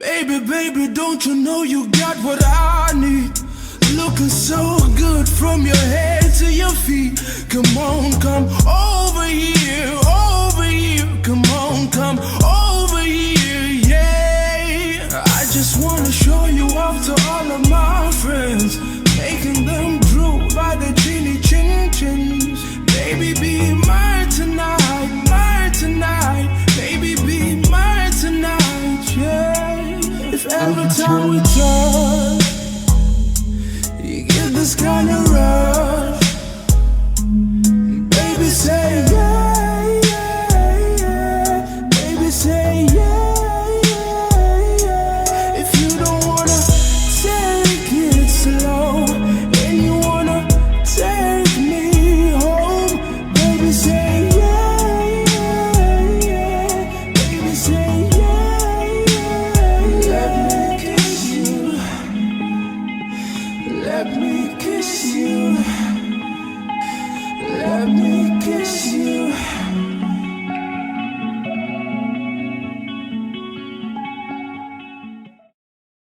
Baby, baby, don't you know you got what I need? Looking so good from your head to your feet. Come on, come over here, over here. Come on, come over here, yeah. I just wanna show you off to all of my friends, making them drool by the chinny chin chins. Baby, be mine tonight, mine tonight. Baby, be mine tonight, yeah. If every time we touch, you get this kind of rush, baby, say yeah, yeah, yeah. Baby, say yeah, yeah, yeah. If you don't wanna take it slow and you wanna take me home, baby, say yeah, yeah, yeah. Baby, say yeah, yeah. Let me kiss you. Let me kiss you. Let me kiss you.